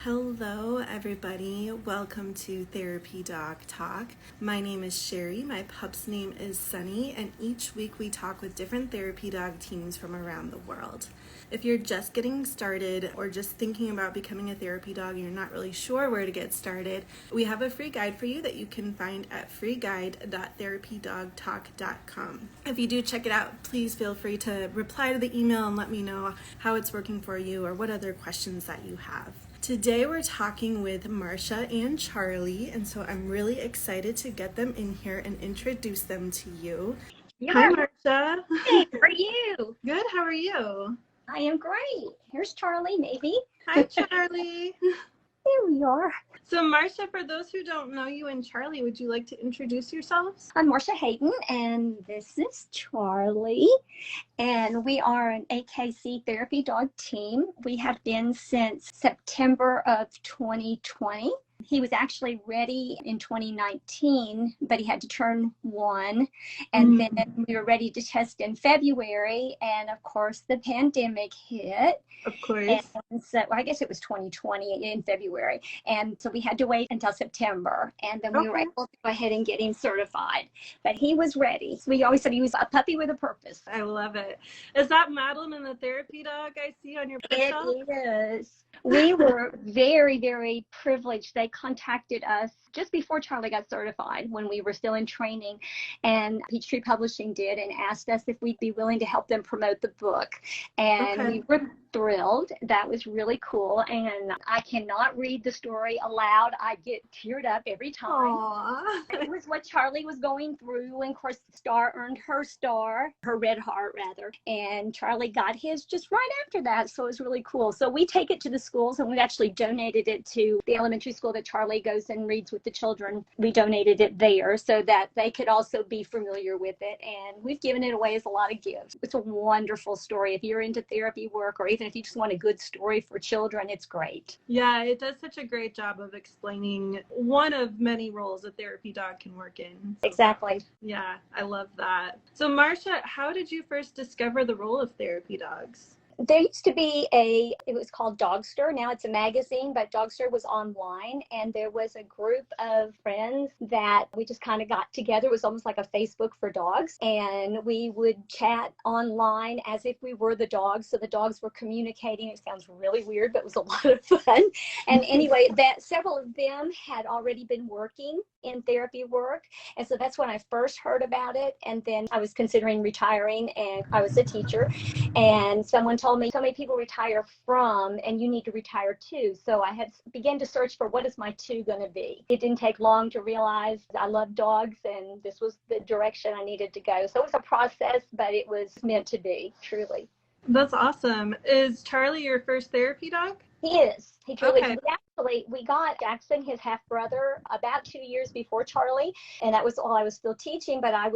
Hello, everybody. Welcome to Therapy Dog Talk. My name is Sherry. My pup's name is Sunny, and each week we talk with different therapy dog teams from around the world. If you're just getting started or just thinking about becoming a therapy dog and you're not really sure where to get started, we have a free guide for you that you can find at freeguide.therapydogtalk.com. If you do check it out, please feel free to reply to the email and let me know how it's working for you or what other questions that you have. Today we're talking with Marsha and Charlie, and so I'm really excited to get them in here and introduce them to you. Hi, Marsha. Hey, how are you? Good, how are you? I am great. Here's Charlie, maybe. Hi, Charlie. There we are. So Marsha, for those who don't know you and Charlie, would you like to introduce yourselves? I'm Marsha Hayden, and this is Charlie. And we are an AKC therapy dog team. We have been since September of 2020. He was actually ready in 2019, but he had to turn 1. And then we were ready to test in February. And of course, the pandemic hit. Of course. And so I guess it was 2020 in February. And so we had to wait until September. And then we were able to go ahead and get him certified. But he was ready. So we always said he was a puppy with a purpose. I love it. Is that Madeline the therapy dog I see on your bookshelf? It is. We were very, very privileged. They contacted us just before Charlie got certified when we were still in training, and Peachtree Publishing did, and asked us if we'd be willing to help them promote the book. And we were thrilled. That was really cool. And I cannot read the story aloud. I get teared up every time. Aww. It was what Charlie was going through. And of course, the star earned her star, her red heart rather. And Charlie got his just right after that. So it was really cool. So we take it to the schools, and we've actually donated it to the elementary school that Charlie goes and reads with the children. We donated it there so that they could also be familiar with it. And we've given it away as a lot of gifts. It's a wonderful story. If you're into therapy work, or even if you just want a good story for children, it's great. Yeah, it does such a great job of explaining one of many roles a therapy dog can work in. Exactly. Yeah, I love that. So Marsha, how did you first discover the role of therapy dogs? There used to be it was called Dogster. Now it's a magazine, but Dogster was online, and there was a group of friends that we just kind of got together. It was almost like a Facebook for dogs, and we would chat online as if we were the dogs. So the dogs were communicating. It sounds really weird, but it was a lot of fun. And anyway, that several of them had already been working in therapy work. And so that's when I first heard about it. And then I was considering retiring, and I was a teacher, and someone told me so many people retire from, and you need to retire too. So I had began to search for what is my 2 going to be. It didn't take long to realize I love dogs, and this was the direction I needed to go. So it was a process, but it was meant to be, truly. That's awesome. Is Charlie your first therapy dog? He is. He truly Okay. is. We got Jackson, his half brother, about 2 years before Charlie, and that was while I was still teaching. But I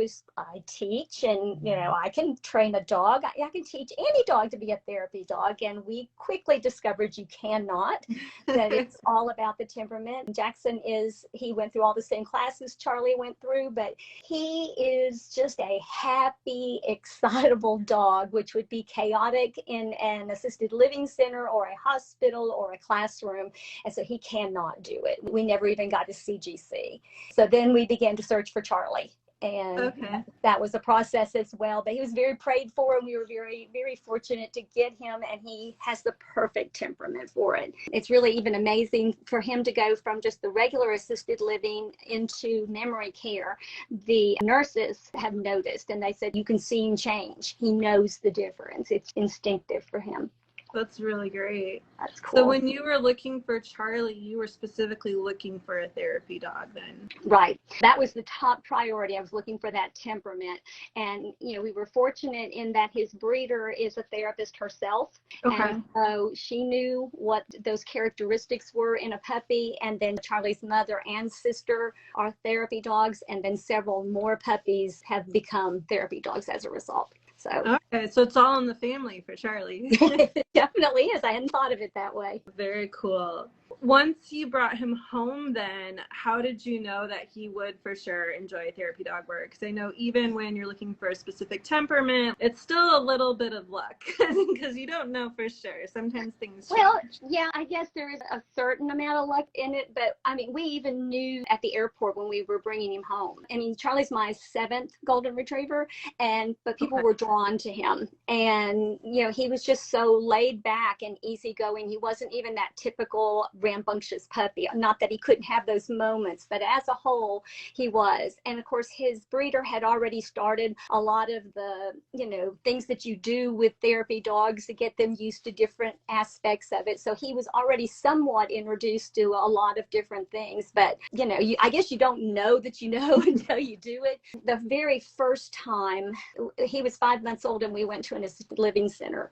teach, and I can train a dog. I can teach any dog to be a therapy dog, and we quickly discovered you cannot. That it's all about the temperament. Jackson he went through all the same classes Charlie went through, but he is just a happy, excitable dog, which would be chaotic in an assisted living center or a hospital or a classroom. And so he cannot do it. We never even got to CGC. So then we began to search for Charlie. And that was a process as well. But he was very prayed for, and we were very, very fortunate to get him. And he has the perfect temperament for it. It's really even amazing for him to go from just the regular assisted living into memory care. The nurses have noticed, and they said, you can see him change. He knows the difference. It's instinctive for him. That's really great. That's cool. So when you were looking for Charlie, you were specifically looking for a therapy dog then? Right. That was the top priority. I was looking for that temperament. And, we were fortunate in that his breeder is a therapist herself. Okay. And so she knew what those characteristics were in a puppy. And then Charlie's mother and sister are therapy dogs. And then several more puppies have become therapy dogs as a result. Okay, so it's all in the family for Charlie. It definitely is. I hadn't thought of it that way. Very cool. Once you brought him home, then how did you know that he would for sure enjoy therapy dog work? Because I know even when you're looking for a specific temperament, it's still a little bit of luck because you don't know for sure. Sometimes things change. Yeah, I guess there is a certain amount of luck in it, but I mean, we even knew at the airport when we were bringing him home. I mean, Charlie's my 7th golden retriever, but people were drawn to him, and he was just so laid back and easygoing. He wasn't even that typical rambunctious puppy. Not that he couldn't have those moments, but as a whole, he was. And of course, his breeder had already started a lot of the, things that you do with therapy dogs to get them used to different aspects of it. So he was already somewhat introduced to a lot of different things. But, I guess you don't know that you know until you do it. The very first time, he was 5 months old and we went to an assisted living center.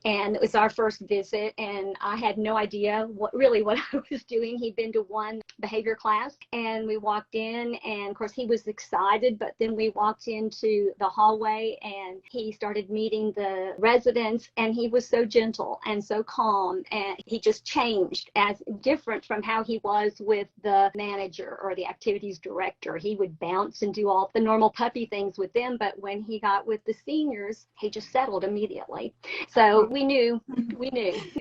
And it was our first visit, and I had no idea what I was doing. He'd been to one behavior class, and we walked in, and of course he was excited, but then we walked into the hallway and he started meeting the residents, and he was so gentle and so calm, and he just changed as different from how he was with the manager or the activities director. He would bounce and do all the normal puppy things with them, but when he got with the seniors, he just settled immediately. So we knew.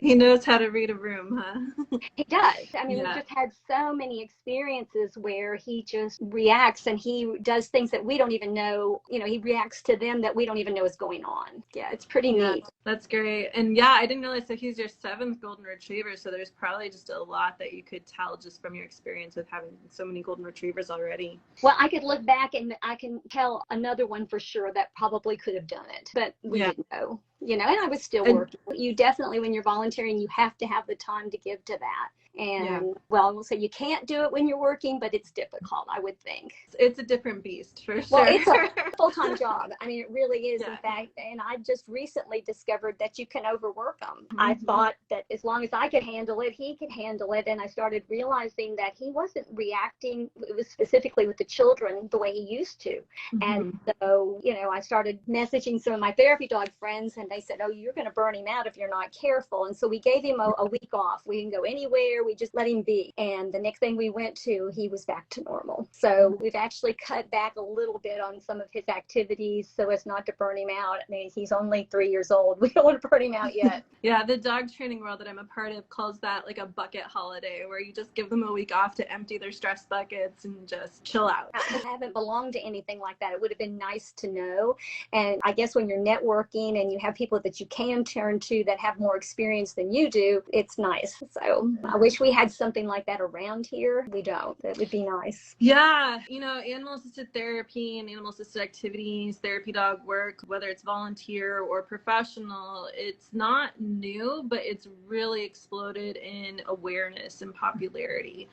He knows how to read a room, huh? He does. I mean, we've just had so many experiences where he just reacts, and he does things that we don't even know. He reacts to them that we don't even know is going on. Yeah, it's pretty neat. That's great. And I didn't realize that he's your 7th golden retriever, so there's probably just a lot that you could tell just from your experience with having so many golden retrievers already. Well, I could look back and I can tell another one for sure that probably could have done it, but we didn't know. And I was still working. You definitely, when you're volunteering, you have to have the time to give to that. And we'll say you can't do it when you're working, but it's difficult, I would think. It's a different beast for sure. Well, it's a full-time job. I mean, it really is, in fact. And I just recently discovered that you can overwork them. I thought that as long as I could handle it, he could handle it. And I started realizing that he wasn't reacting, it was specifically with the children, the way he used to. And so, I started messaging some of my therapy dog friends, and they said, oh, you're going to burn him out if you're not careful. And so we gave him a week off. We didn't go anywhere. We just let him be. And the next thing we went to, he was back to normal. So we've actually cut back a little bit on some of his activities so as not to burn him out. I mean, he's only 3 years old. We don't want to burn him out yet. The dog training world that I'm a part of calls that like a bucket holiday, where you just give them a week off to empty their stress buckets and just chill out. I haven't belonged to anything like that. It would have been nice to know. And I guess when you're networking and you have people that you can turn to that have more experience than you do, it's nice. So I wish we had something like that around here. We don't. That would be nice. Yeah. Animal assisted therapy and animal assisted activities, therapy dog work, whether it's volunteer or professional, it's not new, but it's really exploded in awareness and popularity.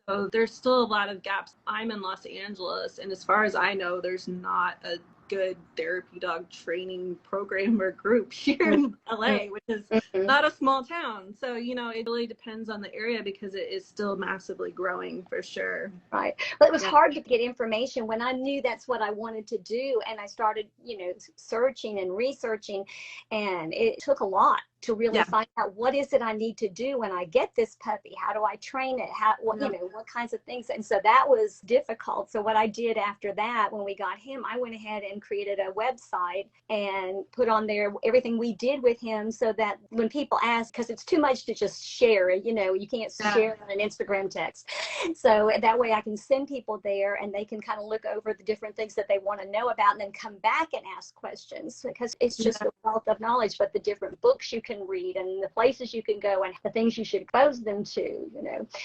So there's still a lot of gaps. I'm in Los Angeles, and as far as I know, there's not a good therapy dog training program or group here in LA, which is not a small town. So, it really depends on the area because it is still massively growing for sure. Right. But it was hard to get information when I knew that's what I wanted to do. And I started, searching and researching, and it took a lot to really find out what is it I need to do when I get this puppy. How do I train it? What kinds of things? And so that was difficult. So what I did after that, when we got him, I went ahead and created a website and put on there everything we did with him, so that when people ask, because it's too much to just share it, you can't share on an Instagram text. So that way I can send people there and they can kind of look over the different things that they want to know about and then come back and ask questions, because it's just a wealth of knowledge. But the different books you can read and the places you can go and the things you should expose them to,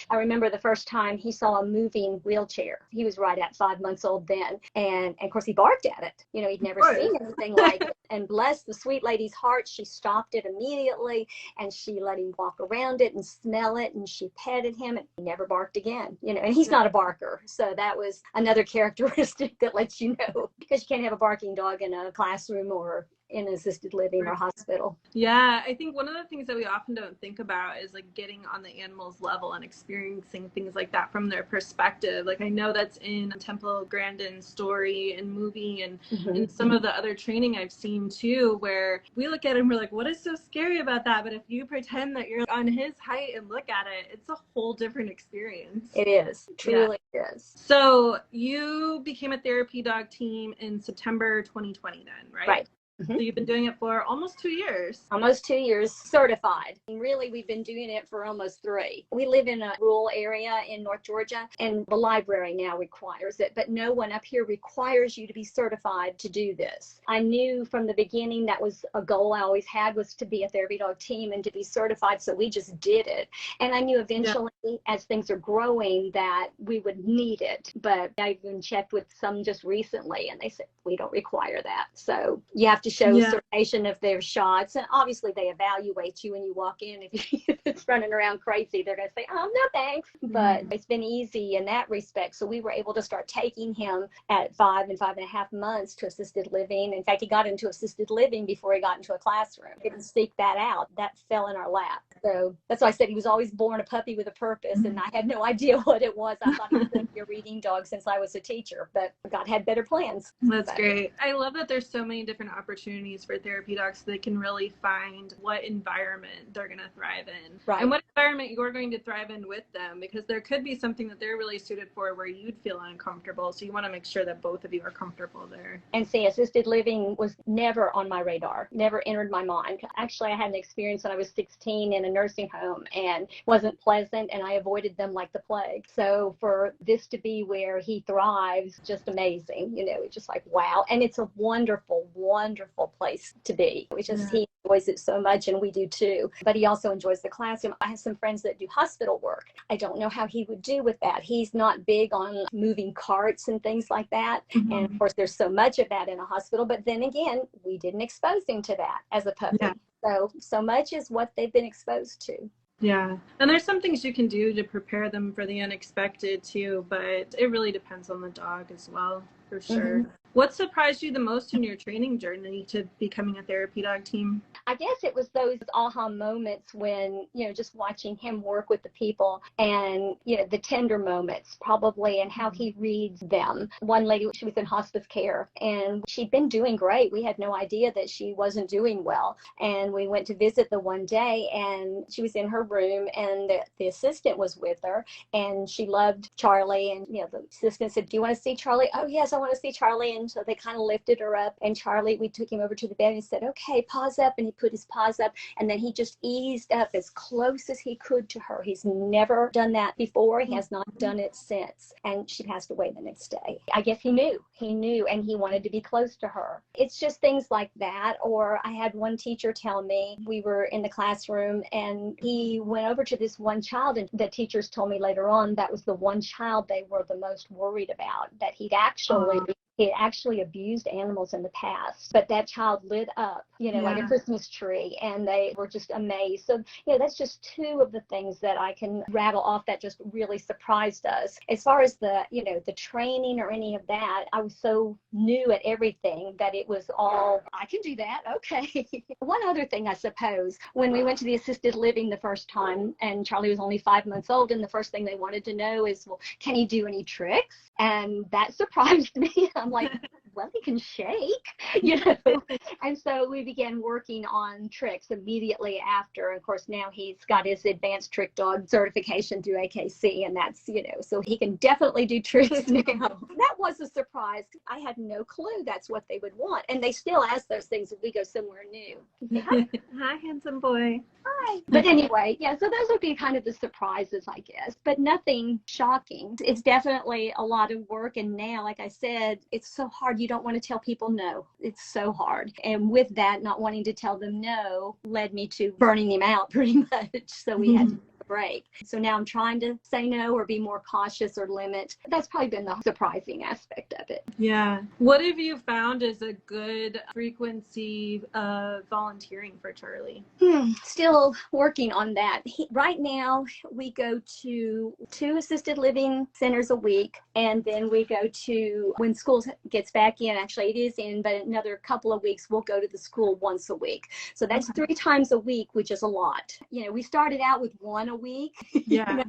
I remember the first time he saw a moving wheelchair. He was right at 5 months old then. And of course he barked at it. He'd never seen anything like it. And bless the sweet lady's heart, she stopped it immediately and she let him walk around it and smell it, and she petted him, and he never barked again, and he's not a barker. So that was another characteristic that lets you know, because you can't have a barking dog in a classroom or in assisted living or hospital. Yeah, I think one of the things that we often don't think about is like getting on the animal's level and experiencing things like that from their perspective. Like I know that's in Temple Grandin's story and movie and in some of the other training I've seen too, where we look at it and we're like, what is so scary about that? But if you pretend that you're on his height and look at it, it's a whole different experience. It is, truly is. So you became a therapy dog team in September 2020 then, right? Right. So you've been doing it for almost 2 years. Almost 2 years certified. And really, we've been doing it for almost 3. We live in a rural area in North Georgia, and the library now requires it, but no one up here requires you to be certified to do this. I knew from the beginning that was a goal I always had, was to be a therapy dog team and to be certified, so we just did it. And I knew eventually, as things are growing, that we would need it. But I even checked with some just recently, and they said, we don't require that. So you have to show certification of their shots. And obviously they evaluate you when you walk in. If it's running around crazy, they're going to say, oh, no, thanks. But it's been easy in that respect. So we were able to start taking him at 5 and 5.5 months to assisted living. In fact, he got into assisted living before he got into a classroom. He didn't seek that out. That fell in our lap. So that's why I said he was always born a puppy with a purpose. And I had no idea what it was. I thought he was going to be a reading dog since I was a teacher, but God had better plans. That's great. I love that there's so many different opportunities for therapy dogs so they can really find what environment they're going to thrive in. Right. And what environment you're going to thrive in with them, because there could be something that they're really suited for where you'd feel uncomfortable. So you want to make sure that both of you are comfortable there. And see, assisted living was never on my radar, never entered my mind. Actually, I had an experience when I was 16 in a nursing home, and wasn't pleasant, and I avoided them like the plague. So for this to be where he thrives, just amazing. It's just like, wow. And it's a wonderful, wonderful place to be. It's just, he enjoys it so much, and we do too. But he also enjoys the classroom. I have some friends that do hospital work. I don't know how he would do with that. He's not big on moving carts and things like that. And of course, there's so much of that in a hospital. But then again, we didn't expose him to that as a puppy. So much is what they've been exposed to. Yeah. And there's some things you can do to prepare them for the unexpected too, but it really depends on the dog as well, for sure. What surprised you the most in your training journey to becoming a therapy dog team? I guess it was those aha moments when, just watching him work with the people, and, the tender moments probably, and how he reads them. One lady, she was in hospice care, and she'd been doing great. We had no idea that she wasn't doing well. And we went to visit the one day, and she was in her room, and the assistant was with her, and she loved Charlie. And, the assistant said, do you want to see Charlie? Oh, yes, I want to see Charlie. And so they kind of lifted her up, and Charlie, we took him over to the bed and said, okay, paws up. And he put his paws up, and then he just eased up as close as he could to her. He's never done that before. He has not done it since. And she passed away the next day. I guess he knew, and he wanted to be close to her. It's just things like that. Or I had one teacher tell me, we were in the classroom, and he went over to this one child, and the teachers told me later on that was the one child they were the most worried about, that he actually abused animals in the past, but that child lit up, like a Christmas tree, and they were just amazed. So, that's just 2 of the things that I can rattle off that just really surprised us. As far as the training or any of that, I was so new at everything that it was all, I can do that. Okay. One other thing, I suppose, when we went to the assisted living the first time, and Charlie was only 5 months old, and the first thing they wanted to know is, well, can he do any tricks? And that surprised me. I'm like, well, he can shake, And so we began working on tricks immediately after. Of course, now he's got his advanced trick dog certification through AKC, and that's, so he can definitely do tricks now. That was a surprise. I had no clue that's what they would want. And they still ask those things if we go somewhere new. Say, Hi, handsome boy. Hi. But anyway, so those would be kind of the surprises, I guess, but nothing shocking. It's definitely a lot of work. And now, like I said, it's so hard. You don't want to tell people no. It's so hard. And with that, not wanting to tell them no led me to burning him out pretty much. So we had to break. So now I'm trying to say no or be more cautious or limit. That's probably been the surprising aspect of it. Yeah. What have you found is a good frequency of volunteering for Charlie? Still working on that. Right now, we go to 2 assisted living centers a week, and then we go to, when school gets back in, actually it is in, but another couple of weeks, we'll go to the school once a week. So that's 3 times a week, which is a lot. We started out with 1 a week, Yeah.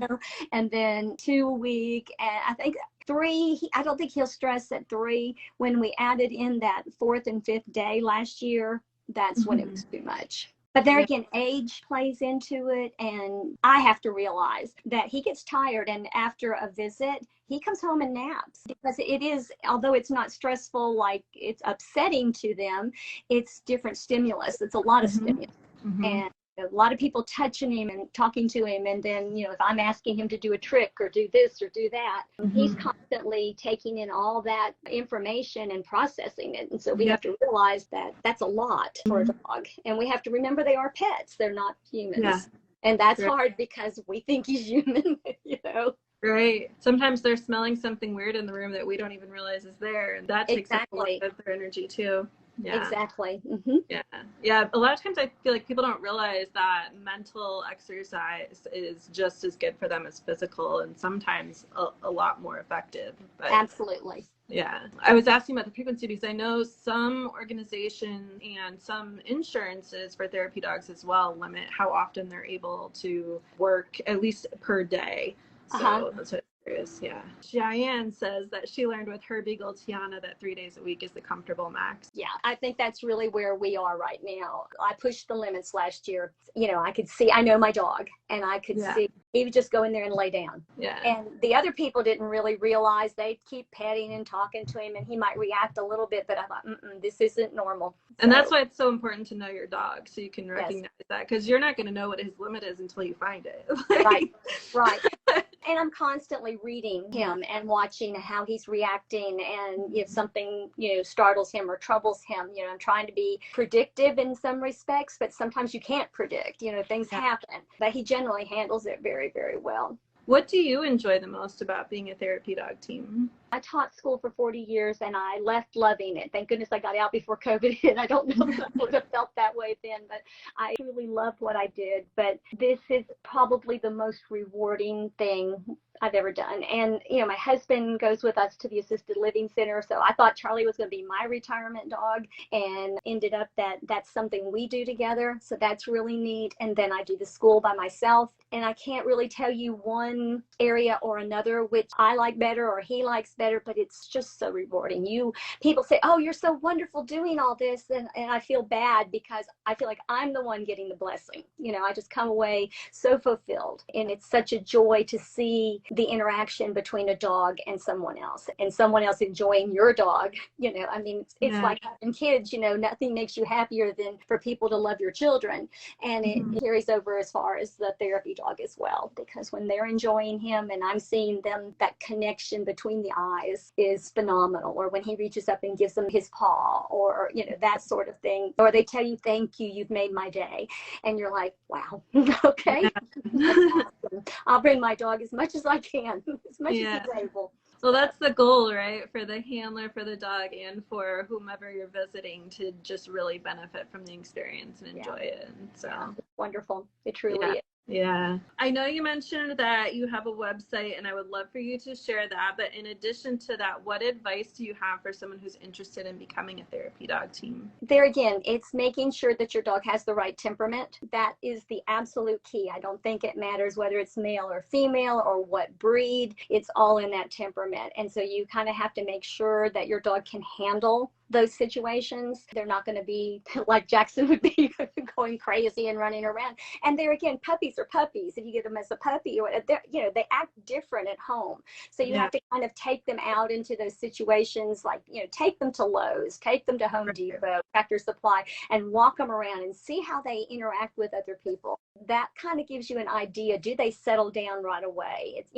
And then 2 a week, and I think 3, I don't think he'll stress at 3. When we added in that 4th and 5th day last year, that's when it was too much. But there again, age plays into it, and I have to realize that he gets tired, and after a visit, he comes home and naps, because it is, although it's not stressful, like it's upsetting to them, it's different stimulus. It's a lot of stimulus. And a lot of people touching him and talking to him, and then if I'm asking him to do a trick or do this or do that, he's constantly taking in all that information and processing it. And so we have to realize that that's a lot for a dog, and we have to remember they are pets, they're not humans. And that's hard because we think he's human. Right. Sometimes they're smelling something weird in the room that we don't even realize is there, and that takes up a lot of their energy too. Yeah. Exactly. Yeah. A lot of times I feel like people don't realize that mental exercise is just as good for them as physical, and sometimes a lot more effective. But, absolutely. Yeah. I was asking about the frequency because I know some organizations and some insurances for therapy dogs as well limit how often they're able to work, at least per day. So that's what it is. Yeah. Cheyenne says that she learned with her Beagle Tiana that 3 days a week is the comfortable max. Yeah, I think that's really where we are right now. I pushed the limits last year. I could see, I know my dog, and I could see he would just go in there and lay down. Yeah. And the other people didn't really realize. They'd keep petting and talking to him, and he might react a little bit, but I thought, this isn't normal. And that's why it's so important to know your dog, so you can recognize that, because you're not going to know what his limit is until you find it. Right. And I'm constantly reading him and watching how he's reacting, and if something startles him or troubles him, I'm trying to be predictive in some respects, but sometimes you can't predict. Things happen, but he generally handles it very, very well. What do you enjoy the most about being a therapy dog team? I taught school for 40 years, and I left loving it. Thank goodness I got out before COVID hit. I don't know if I would have felt that way then, but I truly loved what I did. But this is probably the most rewarding thing I've ever done. And, my husband goes with us to the assisted living center. So I thought Charlie was going to be my retirement dog, and ended up that's something we do together. So that's really neat. And then I do the school by myself. And I can't really tell you one area or another which I like better or he likes better, but it's just so rewarding. People say, oh, you're so wonderful doing all this. And I feel bad because I feel like I'm the one getting the blessing. I just come away so fulfilled. And it's such a joy to see the interaction between a dog and someone else enjoying your dog. It's like having kids, nothing makes you happier than for people to love your children. And it carries over as far as the therapy dog as well, because when they're enjoying him and I'm seeing them, that connection between the eyes is phenomenal. Or when he reaches up and gives them his paw, or that sort of thing, or they tell you, thank you, you've made my day, and you're like, wow. Okay. Awesome. I'll bring my dog as much as I can, as much as he's able. Well, that's the goal, right? For the handler, for the dog, and for whomever you're visiting, to just really benefit from the experience and enjoy it. So it's wonderful. It truly is. Yeah. I know you mentioned that you have a website, and I would love for you to share that. But in addition to that, what advice do you have for someone who's interested in becoming a therapy dog team? There again, it's making sure that your dog has the right temperament. That is the absolute key. I don't think it matters whether it's male or female or what breed. It's all in that temperament. And so you kind of have to make sure that your dog can handle those situations. They're not going to be like Jackson would be, going crazy and running around. And there again, puppies are puppies. If you get them as a puppy, or they act different at home. So you have to kind of take them out into those situations, like take them to Lowe's, take them to Home Depot, Tractor Supply, and walk them around and see how they interact with other people. That kind of gives you an idea. Do they settle down right away? It's,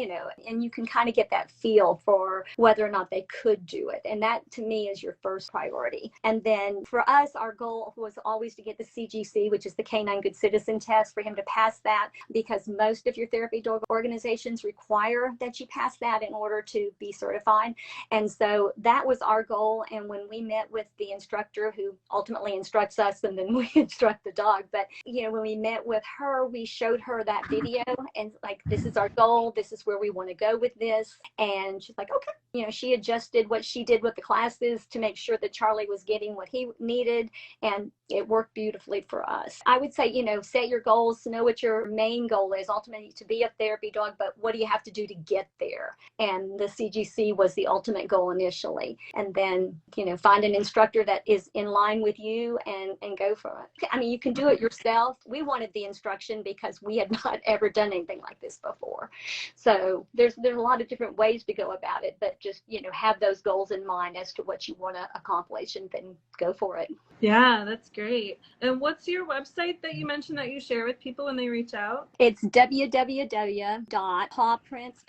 and you can kind of get that feel for whether or not they could do it. And that to me is your first priority. priority. And then for us, our goal was always to get the CGC, which is the Canine Good Citizen test, for him to pass that, because most of your therapy dog organizations require that you pass that in order to be certified. And so that was our goal. And when we met with the instructor who ultimately instructs us and then we instruct the dog, but when we met with her, we showed her that video and like, this is our goal, this is where we want to go with this. And she's like, okay. She adjusted what she did with the classes to make sure that Charlie was getting what he needed, and it worked beautifully for us. I would say, set your goals, know what your main goal is, ultimately to be a therapy dog, but what do you have to do to get there? And the CGC was the ultimate goal initially. And then, find an instructor that is in line with you and go for it. I mean, you can do it yourself. We wanted the instruction because we had not ever done anything like this before. So there's a lot of different ways to go about it, but just, have those goals in mind as to what you want to accomplish and then go for it. Yeah, that's great. And what's your website that you mentioned that you share with people when they reach out? It's www.pawprints,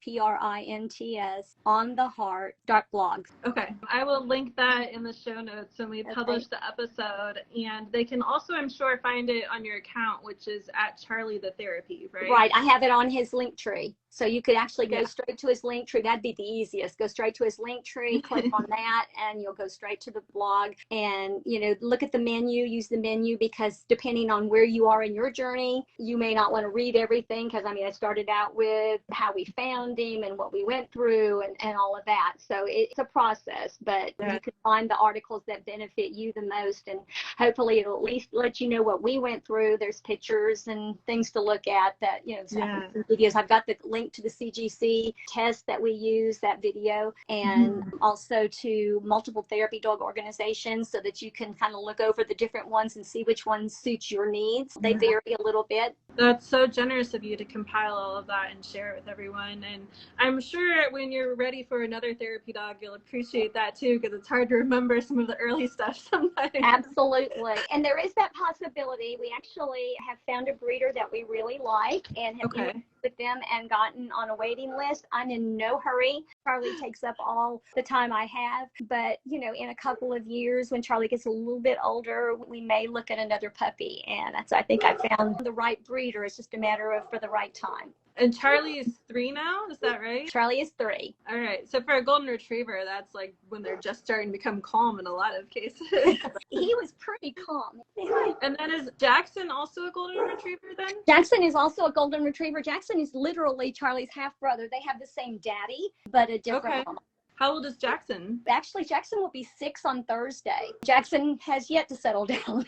PAWPRINTS, ontheheart.blog. Okay. I will link that in the show notes when we publish the episode. And they can also, I'm sure, find it on your account, which is at Charlie the Therapy, right? Right. I have it on his link tree. So you could actually go straight to his link tree. That'd be the easiest. Go straight to his link tree, click on that, and you'll go straight to the blog. And, look at the menu, use the menu, because depending on where you are in your journey, you may not want to read everything. Because, I started out with how we found him and what we went through and all of that. So it's a process, but you can find the articles that benefit you the most. And hopefully it'll at least let you know what we went through. There's pictures and things to look at that, some videos. I've got the link to the CGC test that we use, that video, and also to multiple therapy dog organizations so that you can kind of look over the different ones and see which ones suit your needs. They vary a little bit. That's so generous of you to compile all of that and share it with everyone. And I'm sure when you're ready for another therapy dog, you'll appreciate that too, because it's hard to remember some of the early stuff sometimes. Absolutely. And there is that possibility. We actually have found a breeder that we really like and have with them and gotten on a waiting list. I'm in no hurry. Charlie takes up all the time I have, but in a couple of years when Charlie gets a little bit older, we may look at another puppy. And I think I found the right breeder. It's just a matter of for the right time. And Charlie is 3 now, is that right? Charlie is 3. All right. So for a golden retriever, that's like when they're just starting to become calm in a lot of cases. He was pretty calm. And then is Jackson also a golden retriever then? Jackson is also a golden retriever. Jackson is literally Charlie's half brother. They have the same daddy, but a different mama. How old is Jackson? Actually, Jackson will be 6 on Thursday. Jackson has yet to settle down.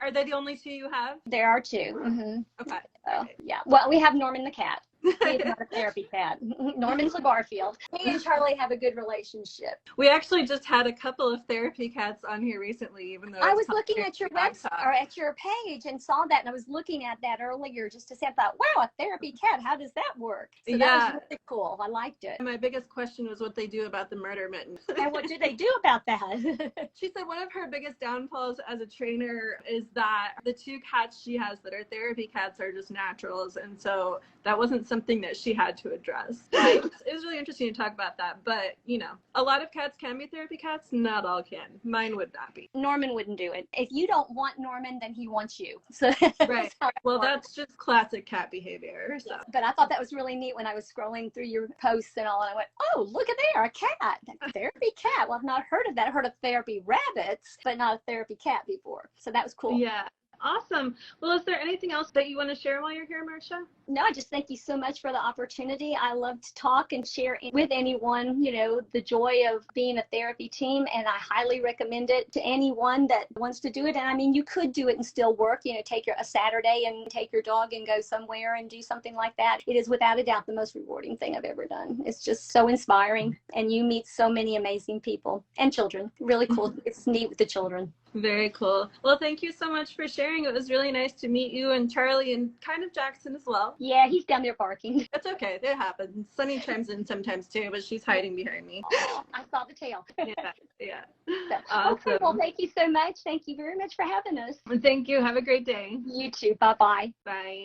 Are they the only 2 you have? There are 2. Mm-hmm. Okay. Yeah. Well, we have Norman the cat. He's not a therapy cat. Norman's a Garfield. He and Charlie have a good relationship. We actually just had a couple of therapy cats on here recently, even though I was looking at your website or at your page and saw that, and I was looking at that earlier just to say, I thought, wow, a therapy cat, how does that work? So that was really cool. I liked it. My biggest question was what they do about the murder mitten. And what do they do about that? She said one of her biggest downfalls as a trainer is that the 2 cats she has that are therapy cats are just naturals, and so that wasn't something that she had to address. It was really interesting to talk about that, but a lot of cats can be therapy cats, not all can. Mine would not be. Norman wouldn't do it. If you don't want Norman, then he wants you. So right. Well, that's just classic cat behavior. So. But I thought that was really neat when I was scrolling through your posts and all, and I went, oh, look at there, a cat, a therapy cat. Well, I've not heard of that. I heard of therapy rabbits, but not a therapy cat before. So that was cool. Yeah. Awesome. Well, is there anything else that you want to share while you're here, Marcia? No, I just thank you so much for the opportunity. I love to talk and share with anyone, the joy of being a therapy team, and I highly recommend it to anyone that wants to do it. And you could do it and still work, take a Saturday and take your dog and go somewhere and do something like that. It is without a doubt the most rewarding thing I've ever done. It's just so inspiring, and you meet so many amazing people and children. Really cool. It's neat with the children. Very cool. Well, thank you so much for sharing. It was really nice to meet you and Charlie and kind of Jackson as well. Yeah, he's down there barking. That's okay. It happens. Sunny chimes in sometimes too, but she's hiding behind me. Oh, I saw the tail. Yeah. So, awesome. Okay, well, thank you so much. Thank you very much for having us. Thank you. Have a great day. You too. Bye-bye. Bye.